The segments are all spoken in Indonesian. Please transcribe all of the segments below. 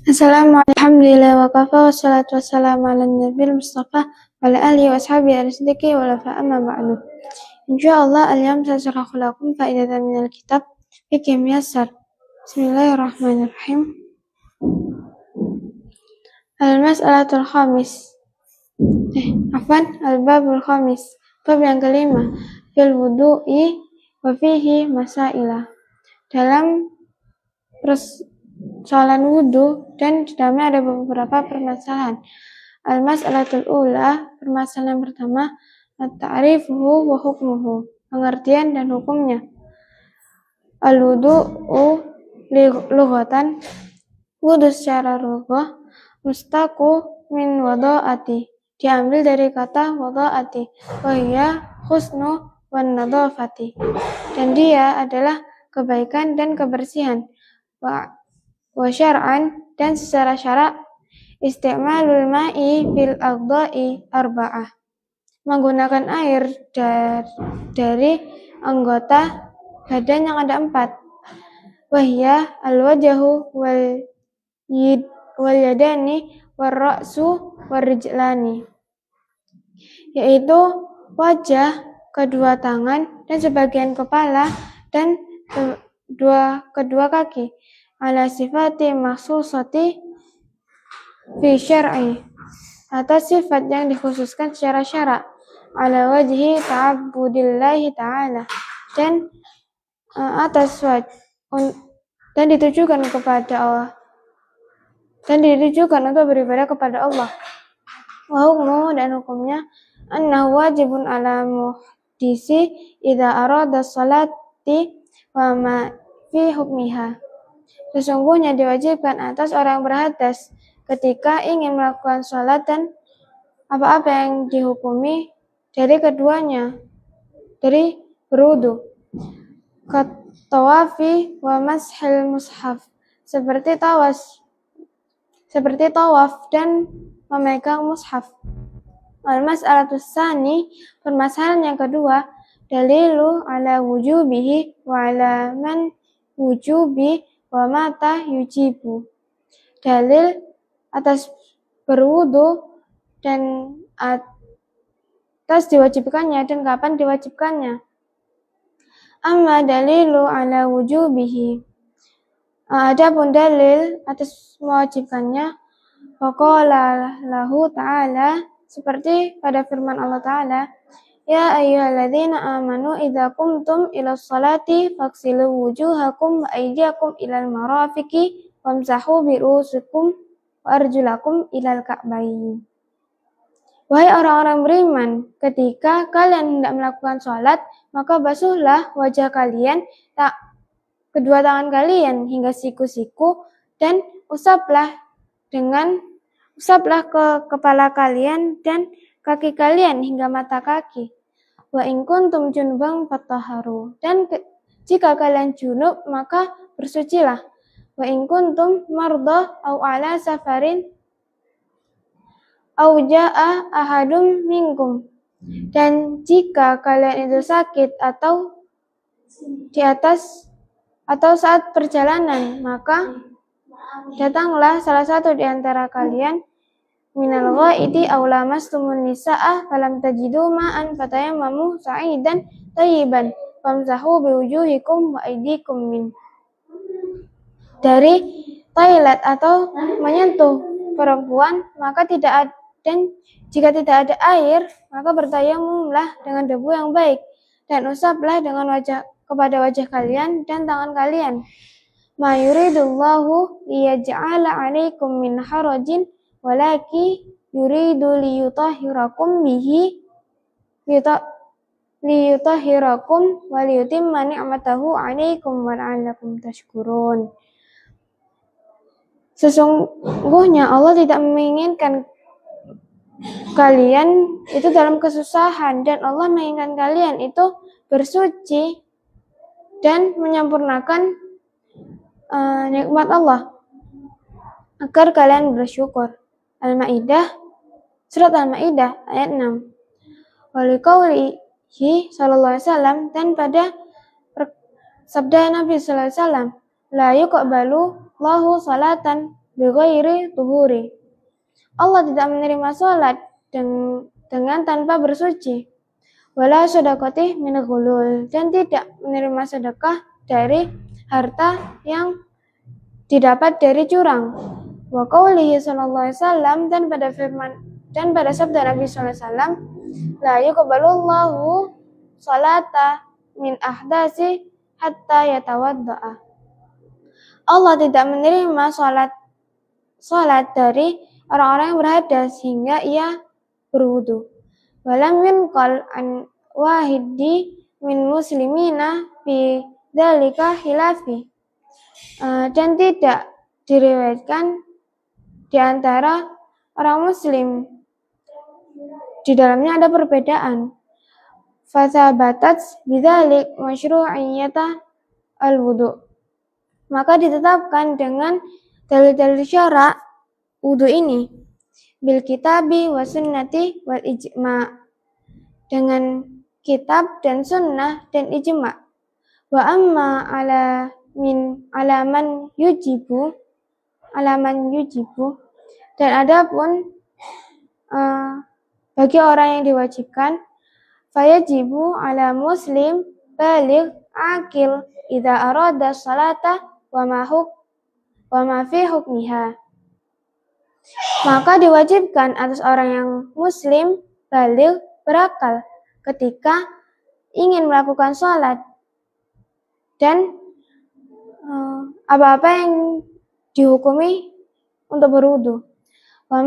Assalamualaikum warahmatullahi wabarakatuh. Wassalatu wassalamu ala nabiyil mustafa wa ala alihi wa ashabihi ar-siddiqi wa la fa'amma ba'du. Insyaallah al-yawm sasarahku lakum fa'idatan minal kitab Fiqh Muyassar. Bismillahirrahmanirrahim. Al-mas'alatul khamis. Al-babul khamis. Bab yang kelima. Fil wudu'i wa fihi masailah. Dalam persoalan wudu dan di dalamnya ada beberapa permasalahan. Al-mas'alatul ula, permasalahan yang pertama, at-ta'rifuhu wa hukmuhu, pengertian dan hukumnya. Al-wudu'u lughatan, wudu secara lughah, mustaqu min wada'ati, diambil dari kata wada'ati, wa hiya husnu wan nadhafati, dan dia adalah kebaikan dan kebersihan. Wa syar'an, dan secara syarak, isti'malul ma'i fil a'dha'i arba'ah, menggunakan air dari anggota badan yang ada 4. Wahya al-wajhu wal yadani wal ra'su wal rijlani, yaitu wajah, kedua tangan, dan sebagian kepala, dan kedua kaki, ala sifati maksusati fi syar'i, atas sifat yang dikhususkan secara syarak, ala wajhi ta'abbudillahi ta'ala, dan atas dan ditujukan kepada Allah, dan ditujukan untuk beribadah kepada Allah. Wa hukmuhu, dan hukumnya, annahu wajibun ala muhdisi idza arada sholati wa ma fi hukmiha. Sesungguhnya diwajibkan atas orang yang berhadas ketika ingin melakukan sholat dan apa-apa yang dihukumi dari keduanya, dari berwudu. Tawafi wa mashil mushaf, seperti tawaf dan memegang mushaf. Al-mas'alatus tsani, permasalahan yang kedua, dalilu ala wujubihi wa ala man wujubi wa mata yujibu, dalil atas berwudu dan atas diwajibkannya dan kapan diwajibkannya. Amma dalilu ala wujubihi, adapun dalil atas mewajibkannya, faqala lahu ta'ala, seperti pada firman Allah Ta'ala, ya ayyuhalladzina amanu idza qumtum ilas salati faghsilu wujuhakum wa aydiyakum ilal marafiqi wamsahu bi ru'usikum wa arjulakum ilal ka'bayn. Wahai orang-orang beriman, ketika kalian hendak melakukan sholat, maka basuhlah wajah kalian, kedua tangan kalian hingga siku-siku, dan usaplah ke kepala kalian dan kaki kalian hingga mata kaki. Wa in kuntum junuban fatahharu, dan jika kalian junub maka bersucilah. Wa in kuntum marda au ala safarin au jaa ahadum minkum, dan jika kalian itu sakit atau saat perjalanan, maka datanglah salah satu di antara kalian minal ghaidi aw lamastumun nisaa falam tajidu ma'an fatayammamu sa'idan thayyiban famsahu biwujuhikum wa aydikum min, dari toilet atau menyentuh perempuan, maka jika tidak ada air, maka bertayamumlah dengan debu yang baik, dan usaplah kepada wajah kalian dan tangan kalian. Ma yuridullahu liyaj'ala 'alaikum min harajin walaki yuridu liyutahhirakum wa liyutimma ni'matahu 'alaikum wa la'allakum tashkurun. Sesungguhnya Allah tidak menginginkan kalian itu dalam kesusahan, dan Allah menginginkan kalian itu bersuci dan menyempurnakan nikmat Allah agar kalian bersyukur. Surat Al-Maidah ayat 6. Waliqaulihi sallallahu alaihi wasallam, dan pada sabda Nabi sallallahu alaihi wasallam, la yuqbalu Allahu salatan bighairi tuhuri. Allah tidak menerima salat dengan tanpa bersuci. Wala sedekati min ghulul, dan tidak menerima sedekah dari harta yang didapat dari curang. Wa qaulihi sallallahu alaihi wasallam, dan pada sabda Nabi sallallahu alaihi wasallam, la yuqbalullahu salata min ahdasi hatta yatawaddaa. Allah tidak menerima salat dari orang-orang yang berhadas hingga ia berwudu. Walam yunqal an wahidi min muslimina fi dzalika khilafi. Dan tidak diriwayatkan di antara orang muslim di dalamnya ada perbedaan. Fathabatat bidzalik masyru'iyyata al-wudu. Maka ditetapkan dengan dalil-dalil syara' wudu ini bil kitabi wa sunnati wal ijma', dengan kitab dan sunnah dan ijma'. Wa amma alaman yujibu, dan adapun bagi orang yang diwajibkan, fayajibu ala muslim baligh akil idza arada salata wa ma fi hukmiha. Maka diwajibkan atas orang yang muslim baligh berakal ketika ingin melakukan sholat dan apa-apa yang dihukumi untuk berwudu. Wa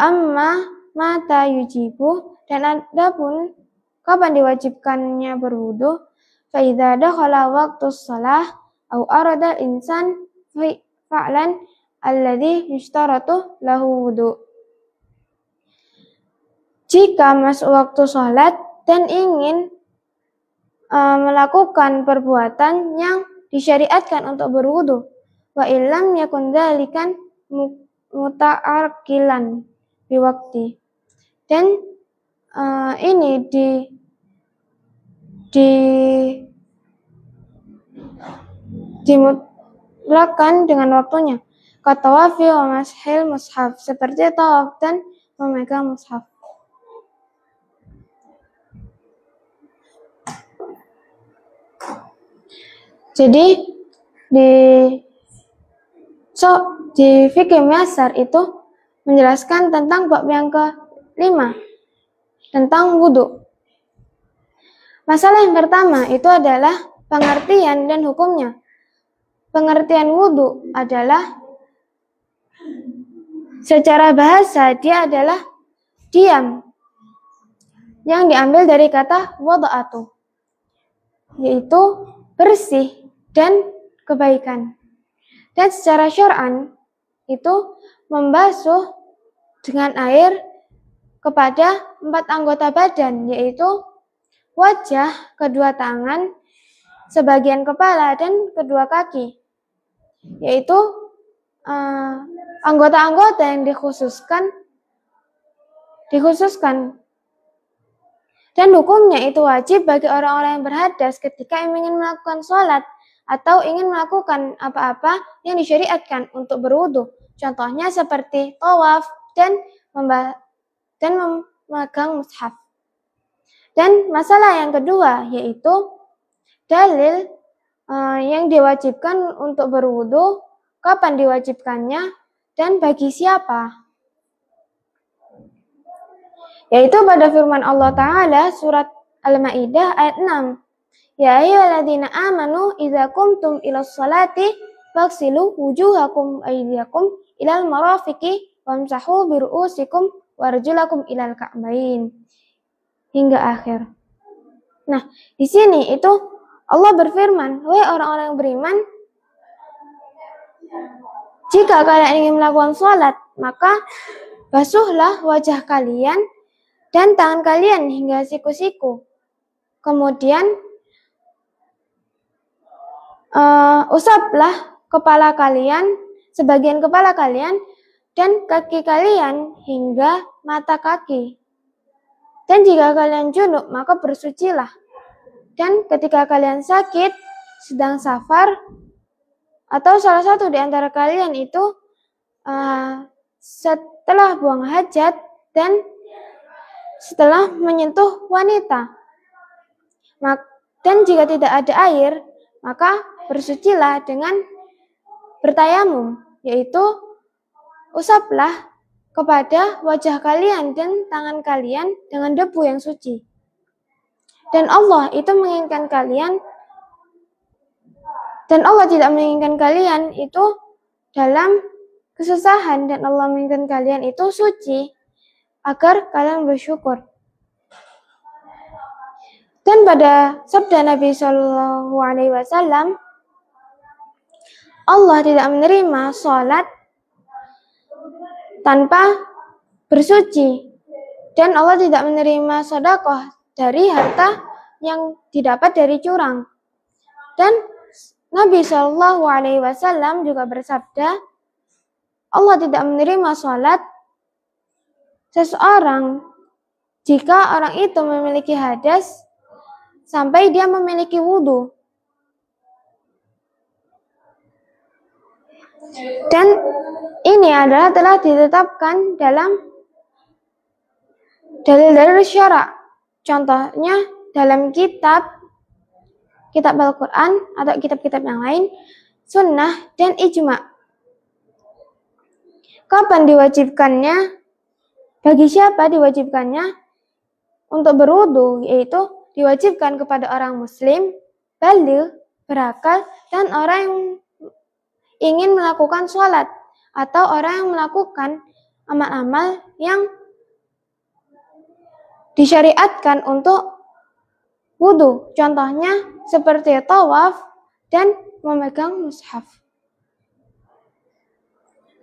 amma mata yujibu, dan adapun kapan diwajibkannya berwudu, fa idza dakhala waqtus shalah au arada insan fa'lan alladhi yushtaratu lahu wudu. Jika masuk waktu sholat dan ingin melakukan perbuatan yang disyariatkan untuk berwudu, wa illam yakun dzalikan muta'arkilan biwakti, dan ini dimutlakkan dengan waktunya. Katawafi wa mashil mushaf, seperti tawaf dan memegang mushaf. Jadi di fikih Muyassar itu menjelaskan tentang bab yang ke-5 tentang wudu. Masalah yang pertama itu adalah pengertian dan hukumnya. Pengertian wudu adalah secara bahasa dia adalah diam, yang diambil dari kata wada'atu, yaitu bersih dan kebaikan. Dan secara syar'an itu membasuh dengan air kepada 4 anggota badan, yaitu wajah, kedua tangan, sebagian kepala, dan kedua kaki, yaitu anggota-anggota yang dikhususkan. Dan hukumnya itu wajib bagi orang-orang yang berhadas ketika ingin melakukan sholat atau ingin melakukan apa-apa yang disyariatkan untuk berwudu. Contohnya seperti tawaf dan memegang mushaf. Dan masalah yang kedua yaitu dalil yang diwajibkan untuk berwudu, kapan diwajibkannya, dan bagi siapa. Yaitu pada firman Allah Ta'ala surat Al-Ma'idah ayat 6. Ya ayyuhalladzina amanu idza qumtum ilas salati faghsilu wujuhakum aydiyakum ilal marafiqi wamsahu biru'usikum warjulakum ilal ka'bain. Hingga akhir. Nah, di sini itu Allah berfirman, wahai orang-orang yang beriman, jika kalian ingin melakukan sholat, maka basuhlah wajah kalian dan tangan kalian hingga siku-siku. Kemudian usaplah kepala kalian, sebagian kepala kalian, dan kaki kalian hingga mata kaki. Dan jika kalian junub, maka bersucilah. Dan ketika kalian sakit, sedang safar, Atau salah satu di antara kalian itu setelah buang hajat dan setelah menyentuh wanita. Dan jika tidak ada air, maka bersucilah dengan bertayamum, yaitu usaplah kepada wajah kalian dan tangan kalian dengan debu yang suci. Dan Allah itu menginginkan kalian, dan Allah tidak menginginkan kalian itu dalam kesusahan, dan Allah menginginkan kalian itu suci agar kalian bersyukur. Dan pada sabda Nabi Shallallahu Alaihi Wasallam, Allah tidak menerima sholat tanpa bersuci, dan Allah tidak menerima sedekah dari harta yang didapat dari curang. Dan Nabi Shallallahu Alaihi Wasallam juga bersabda, Allah tidak menerima sholat seseorang jika orang itu memiliki hadas sampai dia memiliki wudhu. Dan ini adalah telah ditetapkan dalam dalil-dalil syara'. Contohnya dalam kitab Al-Quran atau kitab-kitab yang lain, sunnah dan ijma'. Kapan diwajibkannya? Bagi siapa diwajibkannya untuk berwudu? Yaitu diwajibkan kepada orang muslim, baligh, berakal, dan orang yang ingin melakukan sholat, atau orang yang melakukan amal-amal yang disyariatkan untuk wudu. Contohnya seperti tawaf dan memegang mushaf.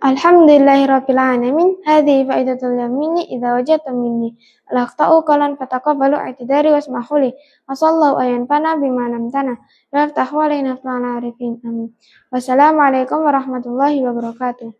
Alhamdulillahirrabbilalamin. Hadhihi faidatul yamini idza wajadtum minni al-akhta'u qalan fataqabbalu i'tidari wasmahuli wa sallallahu ayanfana bima lamtana wa yaftahu alaina fa'ala arifin. Amin. Wassalamualaikum warahmatullahi wabarakatuh.